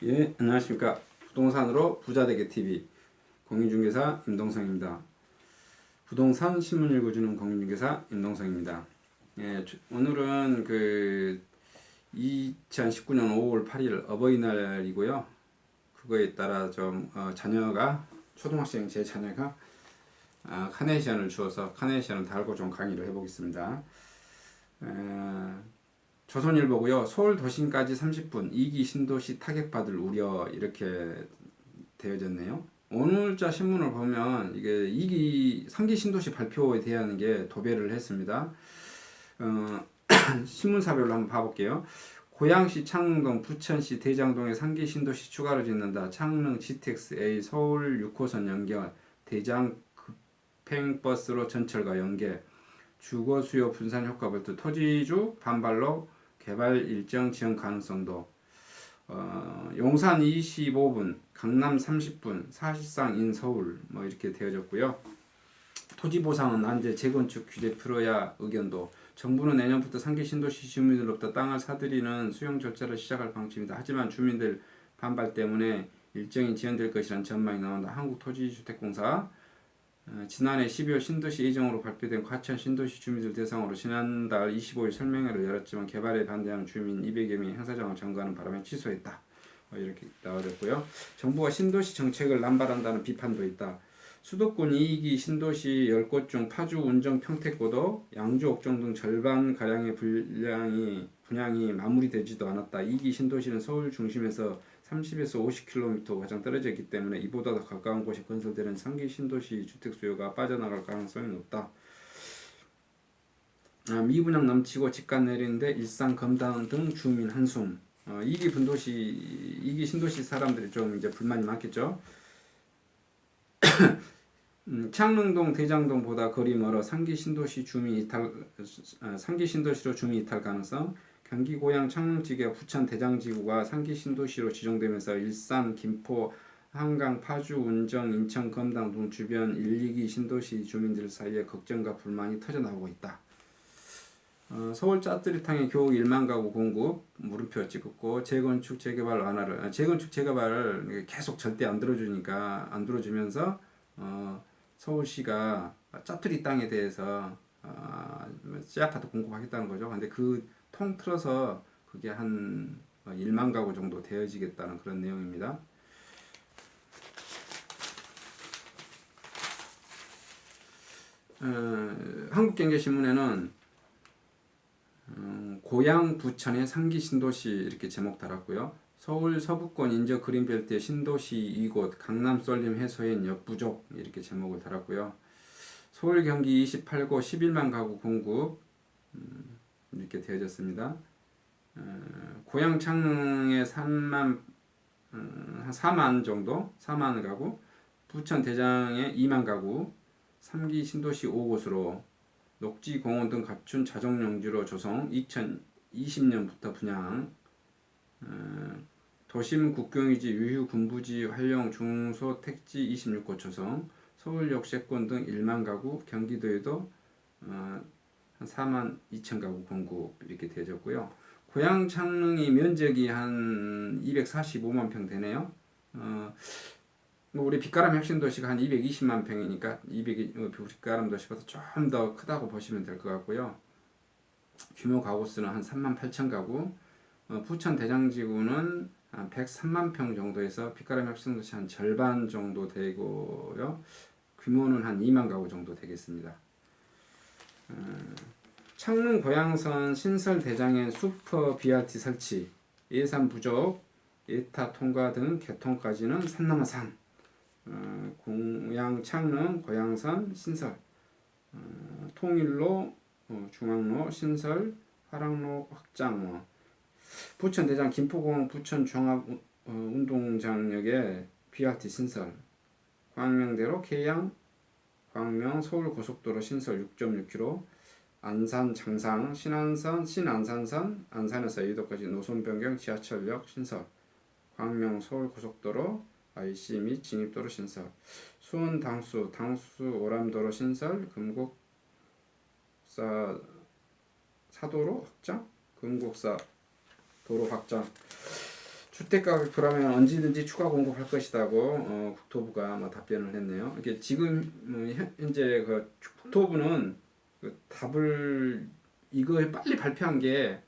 예, 안녕하십니까. 부동산으로 부자되게 TV 공인중개사 임동성입니다. 부동산 신문 읽어주는 공인중개사 임동성입니다. 예, 오늘은 2019년 5월 8일 어버이날이고요. 그거에 따라 좀 자녀가 초등학생 제 자녀가 카네이션을 주어서 카네이션을 달고 좀 강의를 해보겠습니다. 조선일보고요. 서울 도심까지 30분 2기 신도시 타격받을 우려 이렇게 되어졌네요. 오늘자 신문을 보면 이게 2기 3기 신도시 발표에 대한 게 도배를 했습니다. 신문사별로 한번 봐볼게요. 고양시 창릉동, 부천시 대장동에 3기 신도시 추가로 짓는다. 창릉 GTX A 서울 6호선 연결, 대장 급행버스로 전철과 연계, 주거 수요 분산 효과 발표, 토지주 반발로 개발 일정 지연 가능성도, 용산 25분, 강남 30분, 사실상 인 서울 뭐 이렇게 되어졌고요. 토지 보상은 난제 재건축 규제 풀어야 의견도. 정부는 내년부터 3기 신도시 주민들로부터 땅을 사들이는 수용 절차를 시작할 방침이다. 하지만 주민들 반발 때문에 일정이 지연될 것이라는 전망이 나온다. 한국토지주택공사 지난해 12월 신도시 예정으로 발표된 과천 신도시 주민들 대상으로 지난달 25일 설명회를 열었지만 개발에 반대하는 주민 200여 명이 행사장을 점거하는 바람에 취소했다. 이렇게 나와졌고요. 정부가 신도시 정책을 남발한다는 비판도 있다. 수도권 2기 신도시 10곳 중 파주, 운정, 평택고도, 양주, 옥정 등 절반가량의 분양이 마무리되지도 않았다. 2기 신도시는 서울 중심에서 30에서 50km 가장 떨어져 있기 때문에 이보다 더 가까운 곳에 건설되는 3기 신도시 주택 수요가 빠져나갈 가능성이 높다. 미분양 넘치고 집값 내리는데 일산, 검단 등 주민 한숨. 2기 신도시 사람들이 좀 이제 불만이 많겠죠. 창릉동, 대장동보다 거리 멀어 3기 신도시로 주민 이탈 가능성. 경기 고양 창릉지구와 부천 대장지구가 3기 신도시로 지정되면서 일산, 김포, 한강, 파주, 운정, 인천, 검당 등 주변 1, 2기 신도시 주민들 사이에 걱정과 불만이 터져나오고 있다. 서울 짜투리탕에 교육 1만 가구 공급 물음표 찍었고, 재건축 재개발 완화를 재건축 재개발을 계속 절대 안 들어주면서 서울시가 짜투리 땅에 대해서 씨아파트 공급하겠다는 거죠. 근데 그 통틀어서 그게 한 1만 가구 정도 되어지겠다는 그런 내용입니다. 한국경제신문에는 고양 부천의 3기 신도시 이렇게 제목 달았고요. 서울 서부권 인접 그린벨트의 신도시 이곳, 강남 쏠림 해소엔 역부족 이렇게 제목을 달았고요. 서울 경기 28고 11만 가구 공급 이렇게 되어졌습니다. 고양 창릉에 4만 정도, 4만 가구, 부천 대장에 2만 가구, 3기 신도시 5곳으로 녹지 공원 등 갖춘 자정용지로 조성, 2020년부터 분양, 도심 국경유지 유휴 군부지 활용 중소택지 26곳 조성, 서울역 세권 등 1만 가구, 경기도에도 한 4만 2천 가구 공급 이렇게 되어졌고요. 고양 창릉이 면적이 한 245만 평 되네요. 우리 빛가람 혁신도시가 한 220만 평이니까 빛가람 도시보다 좀 더 크다고 보시면 될 것 같고요. 규모 가구 수는 한 3만 8천 가구, 부천 대장지구는 한 103만 평 정도에서 빛가람 혁신도시 한 절반 정도 되고요. 규모는 한 2만 가구 정도 되겠습니다. 창릉 고양선 신설 대장엔 슈퍼 BRT 설치, 예산 부족, 예타 통과 등 개통까지는 산 넘어 산. 고양 창릉 고양선 신설, 통일로 중앙로 신설, 화랑로 확장, 부천 대장 김포공항 부천 종합 운동장역에 BRT 신설, 광명대로 계양 광명 서울 고속도로 신설 6.6km, 안산 장상 신안산선 안산에서 여의도까지 노선 변경 지하철역 신설, 광명 서울 고속도로 IC 및 진입도로 신설, 수원 당수 오람도로 신설, 금곡사 사도로 확장, 금곡사 도로 확장. 주택가격 불하면 언제든지 추가 공급할 것이다고 국토부가 뭐 답변을 했네요. 이게 지금 현재 그 국토부는 그 답을 이거 빨리 발표한 게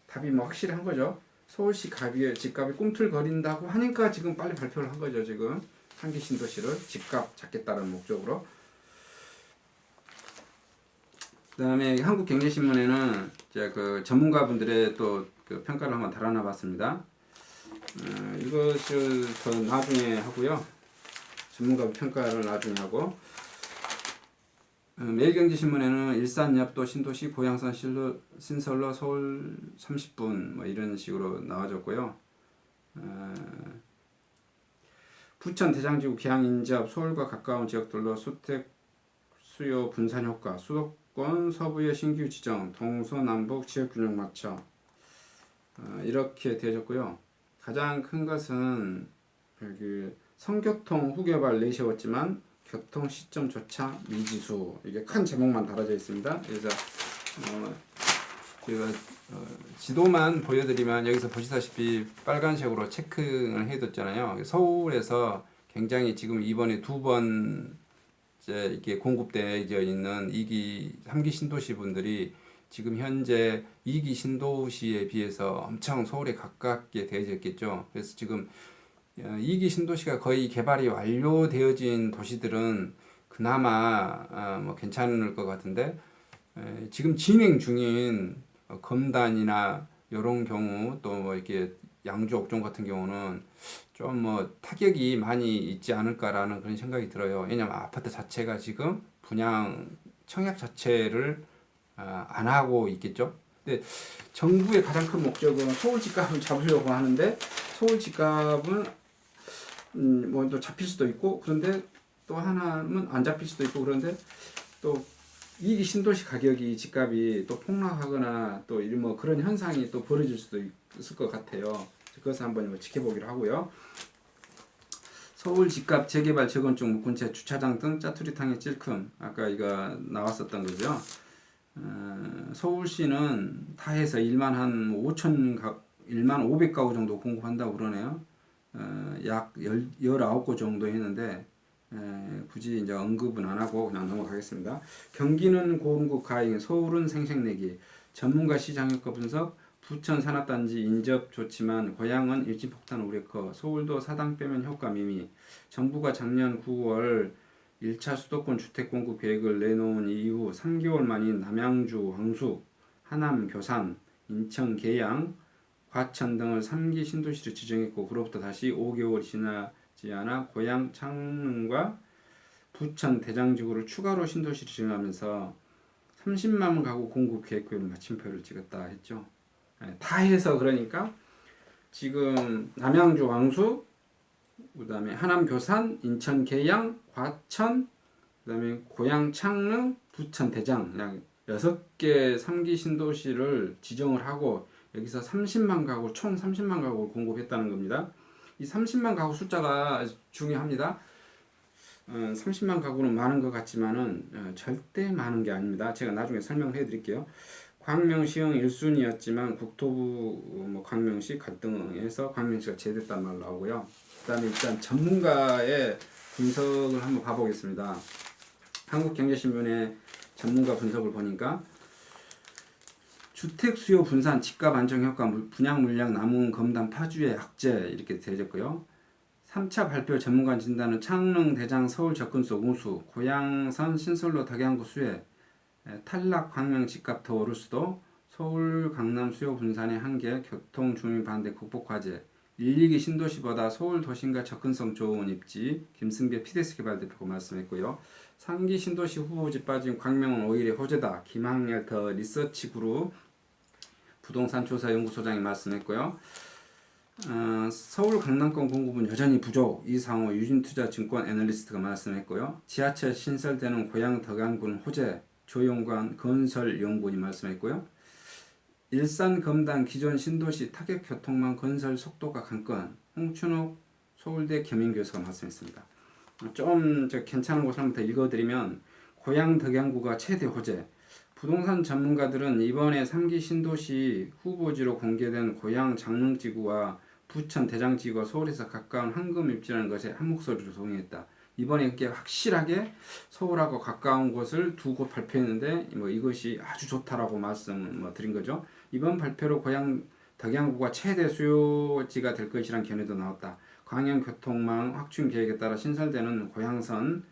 답이 뭐 확실한 거죠. 서울시 집값이 꿈틀거린다고 하니까 지금 빨리 발표를 한 거죠. 지금 상기 신도시를 집값 잡겠다는 목적으로. 그다음에 한국경제신문에는 이제 그 전문가분들의 또 그 평가를 한번 달아놔봤습니다. 이것을 더 나중에 하고요. 전문가 평가를 나중에 하고. 매일경제신문에는 일산엽도 신도시 고양산 신설로 서울 30분 뭐 이런 식으로 나와줬고요. 부천 대장지구 계양 인접 서울과 가까운 지역들로 수택 수요 분산 효과 수도권 서부의 신규 지정 동서남북 지역균형 맞춰 이렇게 되어졌고요. 가장 큰 것은 여기 성교통 후개발 내세웠지만 교통 시점조차 미지수 이게 큰 제목만 달아져 있습니다. 그래서 제가 지도만 보여드리면 여기서 보시다시피 빨간색으로 체크를 해뒀잖아요. 서울에서 굉장히 지금 이번에 2번 이제 이게 공급되어 있는 2기, 3기 신도시 분들이 지금 현재 2기 신도시에 비해서 엄청 서울에 가깝게 되어졌겠죠. 그래서 지금 2기 신도시가 거의 개발이 완료되어진 도시들은 그나마 뭐 괜찮을 것 같은데 지금 진행 중인 검단이나 이런 경우 또 뭐 이렇게 양주 옥정 같은 경우는 좀 뭐 타격이 많이 있지 않을까라는 그런 생각이 들어요. 왜냐면 아파트 자체가 지금 분양 청약 자체를 안 하고 있겠죠. 근데 정부의 가장 큰 목적은 서울 집값을 잡으려고 하는데 서울 집값은 뭐 또 잡힐 수도 있고 그런데 또 하나는 안 잡힐 수도 있고 그런데 또 이 신도시 가격이 집값이 또 폭락하거나 또 뭐 그런 현상이 또 벌어질 수도 있을 것 같아요. 그것을 한번 뭐 지켜보기로 하고요. 서울 집값 재개발 재건축 묶은채 주차장 등 짜투리탕의 찔끔 아까 이거 나왔었던 거죠. 서울시는 다 해서 1만 한 500가구 정도 공급한다고 그러네요. 약 19곳 정도 했는데 굳이 이제 언급은 안 하고 그냥 넘어가겠습니다. 경기는 고공급 가행, 서울은 생색내기. 전문가 시장 효과 분석. 부천 산업단지 인접 좋지만 고향은 일진폭탄 우려 커. 서울도 사당 빼면 효과 미미. 정부가 작년 9월 1차 수도권 주택 공급 계획을 내놓은 이후 3개월 만인 남양주, 황숙, 하남, 교산, 인천, 계양, 과천 등을 3기 신도시로 지정했고 그로부터 다시 5개월 지나지 않아 고양, 창릉과 부천, 대장지구를 추가로 신도시로 지정하면서 30만 가구 공급 계획표를 마침표를 찍었다 했죠. 다 해서 그러니까 지금 남양주, 황숙, 그다음에 하남, 교산, 인천, 계양, 과천, 그다음에 고양, 창릉, 부천, 대장 약 6개 3기 신도시를 지정을 하고 여기서 30만 가구 총 30만 가구를 공급했다는 겁니다. 이 30만 가구 숫자가 중요합니다. 30만 가구는 많은 것 같지만은 절대 많은 게 아닙니다. 제가 나중에 설명해 드릴게요. 광명시형 1순위였지만 국토부 뭐 광명시 갈등에서 광명시가 제됐단 말 나오고요. 그 다음에 일단 전문가의 분석을 한번 봐보겠습니다. 한국경제신문의 전문가 분석을 보니까 주택 수요 분산, 집값 안정 효과, 분양 물량 남은 검단 파주의 악재 이렇게 되어졌고요. 3차 발표 전문가 진단은 창릉, 대장, 서울 접근성 우수, 고양선, 신설로 덕양구 수혜, 탈락 광명 집값 더 오를 수도, 서울, 강남 수요 분산의 한계, 교통 주민 반대 극복 과제, 1, 2기 신도시보다 서울 도심과 접근성 좋은 입지, 김승배 피데스 개발 대표가 말씀했고요. 3기 신도시 후보지 빠진 광명은 오히려 호재다. 김학렬 더 리서치 그룹 부동산 조사 연구소장이 말씀했고요. 서울 강남권 공급은 여전히 부족. 이상호 유진투자증권 애널리스트가 말씀했고요. 지하철 신설되는 고양 덕양군 호재 조용관 건설연구원이 말씀했고요. 일산 검단 기존 신도시 타격 교통망 건설 속도가 관건 홍춘옥 서울대 겸임교수가 말씀했습니다. 좀 괜찮은 곳을 한번 더 읽어드리면 고양 덕양구가 최대 호재. 부동산 전문가들은 이번에 3기 신도시 후보지로 공개된 고양 장릉지구와 부천 대장지구와 서울에서 가까운 황금 입지라는 것에 한 목소리로 동의했다. 이번에 이렇게 확실하게 서울하고 가까운 곳을 두 곳 발표했는데 뭐 이것이 아주 좋다라고 말씀 뭐 드린 거죠. 이번 발표로 고향 덕양구가 최대 수요지가 될 것이란 견해도 나왔다. 광양교통망 확충 계획에 따라 신설되는 고향선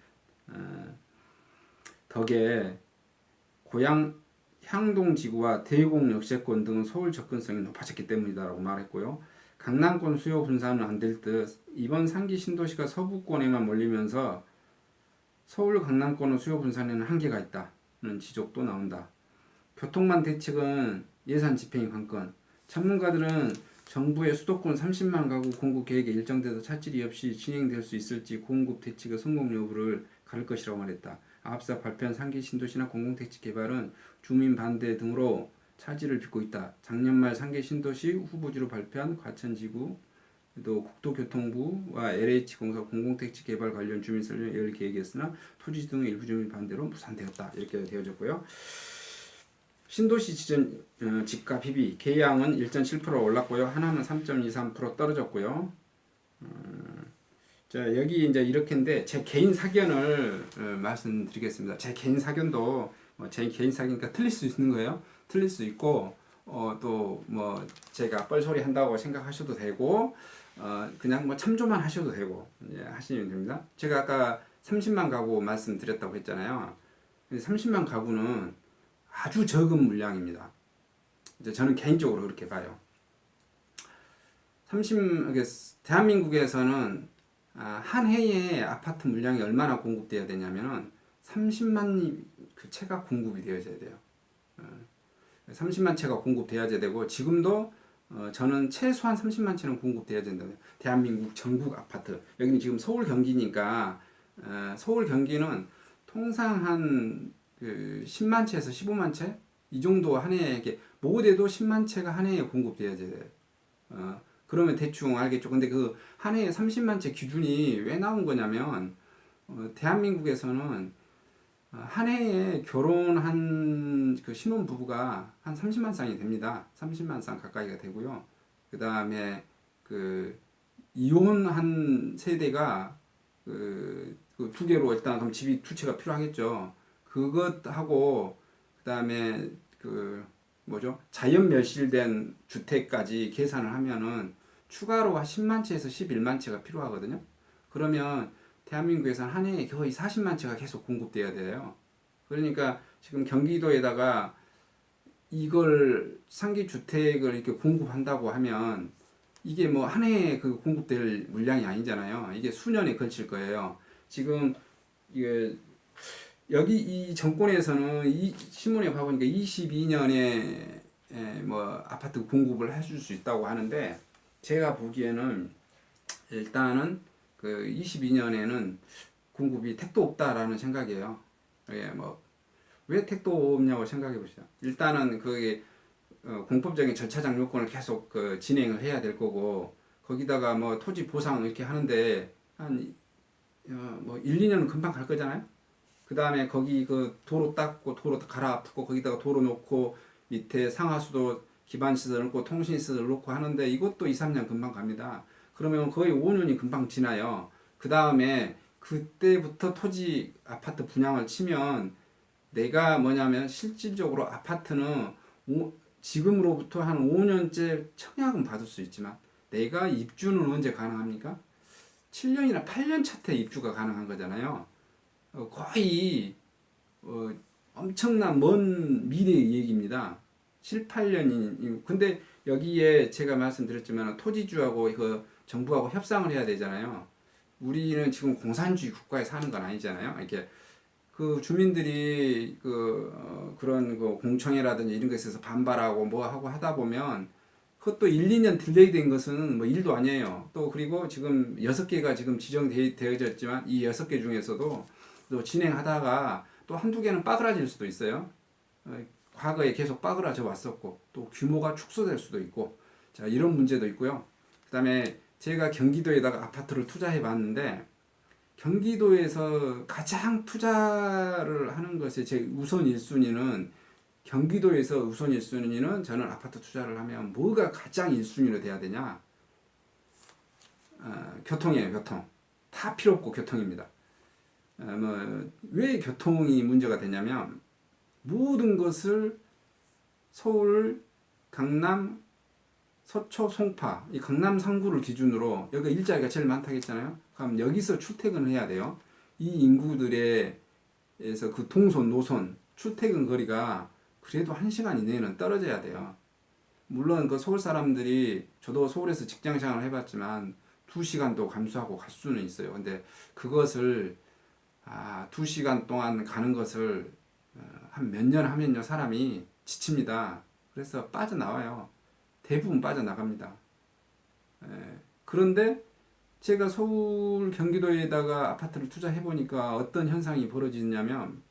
덕에 고향 향동지구와 대공 역세권 등은 서울 접근성이 높아졌기 때문이다라고 말했고요. 강남권 수요 분산은 안 될 듯 이번 상기 신도시가 서부권에만 몰리면서 서울 강남권의 수요 분산에는 한계가 있다는 지적도 나온다. 교통망 대책은 예산 집행이 관건. 전문가들은 정부의 수도권 30만 가구 공급 계획에 일정돼도 차질이 없이 진행될 수 있을지 공급 대책의 성공 여부를 가릴 것이라고 말했다. 앞서 발표한 상기 신도시나 공공택지 개발은 주민 반대 등으로 차질을 빚고 있다. 작년 말 상계 신도시 후보지로 발표한 과천지구 또 국토교통부와 LH공사 공공택지 개발 관련 주민설명 열 계획이었으나 토지 등의 일부 주민 반대로 무산되었다. 이렇게 되어졌고요. 신도시 지정 집값 희비 계양은 1.7% 올랐고요. 하나는 3.23% 떨어졌고요. 자 여기 이제 이렇게인데 제 개인 사견을 말씀드리겠습니다. 제 개인 사견도 제 개인 사견이니까 틀릴 수 있는 거예요. 틀릴 수 있고 또 뭐 제가 뻘소리 한다고 생각하셔도 되고 그냥 뭐 참조만 하셔도 되고 하시면 됩니다. 제가 아까 30만 가구 말씀드렸다고 했잖아요. 30만 가구는 아주 적은 물량입니다. 이제 저는 개인적으로 그렇게 봐요. 대한민국에서는 한 해에 아파트 물량이 얼마나 공급돼야 되냐면은 30만 그 채가 공급이 되어져야 돼요. 30만 채가 공급돼야 되고 지금도 저는 최소한 30만 채는 공급돼야 된다. 대한민국 전국 아파트 여기는 지금 서울 경기니까 서울 경기는 통상 한 그 10만 채에서 15만 채 이 정도 한 해에 이렇게 모대도 10만 채가 한 해에 공급돼야 돼요. 그러면 대충 알겠죠. 근데 그 한 해에 30만 채 기준이 왜 나온 거냐면 대한민국에서는 한 해에 결혼한 그 신혼 부부가 한 30만 쌍이 됩니다. 30만 쌍 가까이가 되고요. 그 다음에 그 이혼한 세대가 두 개로 일단 그럼 집이 두 채가 필요하겠죠. 그것하고 그 다음에 그 뭐죠? 자연 멸실된 주택까지 계산을 하면은 추가로 한 10만 채에서 11만 채가 필요하거든요. 그러면 대한민국에서는 한 해에 거의 40만 채가 계속 공급돼야 돼요. 그러니까 지금 경기도에다가 이걸 상기 주택을 이렇게 공급한다고 하면 이게 뭐 한 해에 그 공급될 물량이 아니잖아요. 이게 수년에 걸칠 거예요. 지금 이게 여기 이 정권에서는 이 신문에 봐보니까 22년에 뭐 아파트 공급을 해줄 수 있다고 하는데 제가 보기에는 일단은 그 22년에는 공급이 택도 없다라는 생각이에요. 예, 뭐 왜 택도 없냐고 생각해 보시죠. 일단은 그게 공법적인 절차상 요건을 계속 그 진행을 해야 될 거고 거기다가 뭐 토지 보상 이렇게 하는데 한 뭐 1, 2년은 금방 갈 거잖아요. 그 다음에 거기 그 도로 닦고 도로 갈아엎고 거기다가 도로 놓고 밑에 상하수도 기반시설 놓고 통신시설 놓고 하는데 이것도 2, 3년 금방 갑니다. 그러면 거의 5년이 금방 지나요. 그 다음에 그때부터 토지 아파트 분양을 치면 내가 뭐냐면 실질적으로 아파트는 지금으로부터 한 5년째 청약은 받을 수 있지만 내가 입주는 언제 가능합니까? 7년이나 8년 차때 입주가 가능한 거잖아요. 거의 엄청난 먼 미래의 얘기입니다. 7, 8년이 근데 여기에 제가 말씀드렸지만 토지주하고 그 정부하고 협상을 해야 되잖아요. 우리는 지금 공산주의 국가에 사는 건 아니잖아요. 이렇게 그 주민들이 그런 그 공청회라든지 이런 것에서 반발하고 뭐 하고 하다 보면 그것도 1, 2년 딜레이 된 것은 뭐 일도 아니에요. 또 그리고 지금 6개가 지금 지정되어졌지만 이 6개 중에서도 또 진행하다가 또 한두 개는 빠그라질 수도 있어요. 과거에 계속 빠그라져 왔었고 또 규모가 축소될 수도 있고 자 이런 문제도 있고요. 그 다음에 제가 경기도에다가 아파트를 투자해 봤는데 경기도에서 가장 투자를 하는 것이 제 우선 1순위는 경기도에서 우선 1순위는 저는 아파트 투자를 하면 뭐가 가장 1순위로 돼야 되냐 교통이에요. 교통. 다 필요 없고 교통입니다. 왜 교통이 문제가 되냐면 모든 것을 서울, 강남, 서초, 송파 이 강남 3구를 기준으로 여기가 일자리가 제일 많다고 했잖아요. 그럼 여기서 출퇴근을 해야 돼요. 이 인구들에서 그 동선, 노선, 출퇴근 거리가 그래도 1시간 이내에는 떨어져야 돼요. 물론 그 서울 사람들이 저도 서울에서 직장 생활을 해봤지만 2시간도 감수하고 갈 수는 있어요. 근데 그것을 2시간 동안 가는 것을 한 몇 년 하면요 사람이 지칩니다. 그래서 빠져나와요. 대부분 빠져나갑니다. 그런데 제가 서울 경기도에다가 아파트를 투자해 보니까 어떤 현상이 벌어지냐면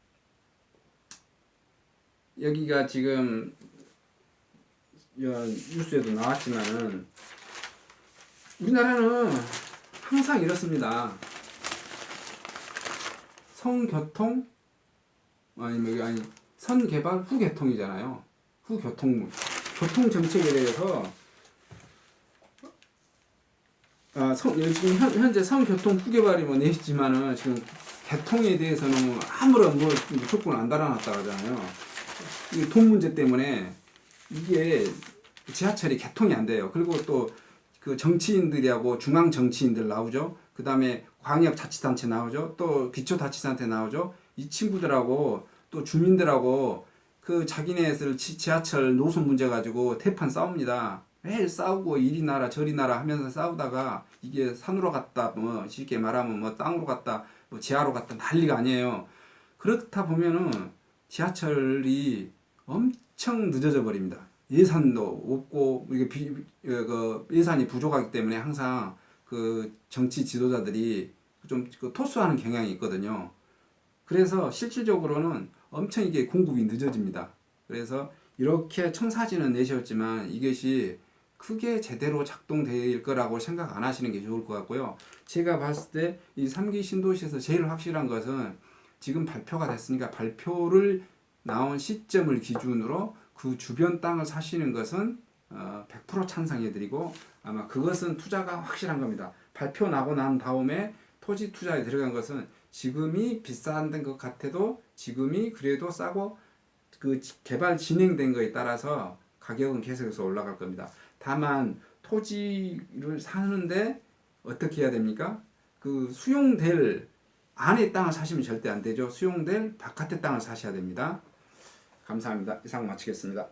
여기가 지금 뉴스에도 나왔지만은 우리나라는 항상 이렇습니다. 성교통 아니 선개발 후개통이잖아요. 후교통 교통 정책에 대해서 지금 현재 성교통 후개발이 뭐 내시지만은 지금 개통에 대해서는 아무런 조건 안 달아놨다 그러잖아요. 이게 돈 문제 때문에 이게 지하철이 개통이 안 돼요. 그리고 또 그 정치인들하고 중앙 정치인들 나오죠. 그 다음에 광역자치단체 나오죠. 또 기초자치단체 나오죠. 이 친구들하고 또 주민들하고 그 자기네들 지하철 노선 문제 가지고 대판 싸웁니다. 매일 싸우고 이리 나라 저리 나라 하면서 싸우다가 이게 산으로 갔다 뭐 쉽게 말하면 뭐 땅으로 갔다 뭐 지하로 갔다 난리가 아니에요. 그렇다 보면은 지하철이 엄청 늦어져 버립니다. 예산도 없고 이게 그 예산이 부족하기 때문에 항상 그 정치 지도자들이 좀 토스하는 경향이 있거든요. 그래서 실질적으로는 엄청 이게 공급이 늦어집니다. 그래서 이렇게 청사진은 내셨지만 이것이 크게 제대로 작동될 거라고 생각 안 하시는 게 좋을 것 같고요. 제가 봤을 때 이 3기 신도시에서 제일 확실한 것은 지금 발표가 됐으니까 발표를 나온 시점을 기준으로 그 주변 땅을 사시는 것은 100% 찬성해드리고 아마 그것은 투자가 확실한 겁니다. 발표 나고 난 다음에 토지 투자에 들어간 것은 지금이 비싼 것 같아도 지금이 그래도 싸고 그 개발 진행된 거에 따라서 가격은 계속해서 올라갈 겁니다. 다만 토지를 사는데 어떻게 해야 됩니까? 그 수용될 안에 땅을 사시면 절대 안 되죠. 수용될 바깥의 땅을 사셔야 됩니다. 감사합니다. 이상 마치겠습니다.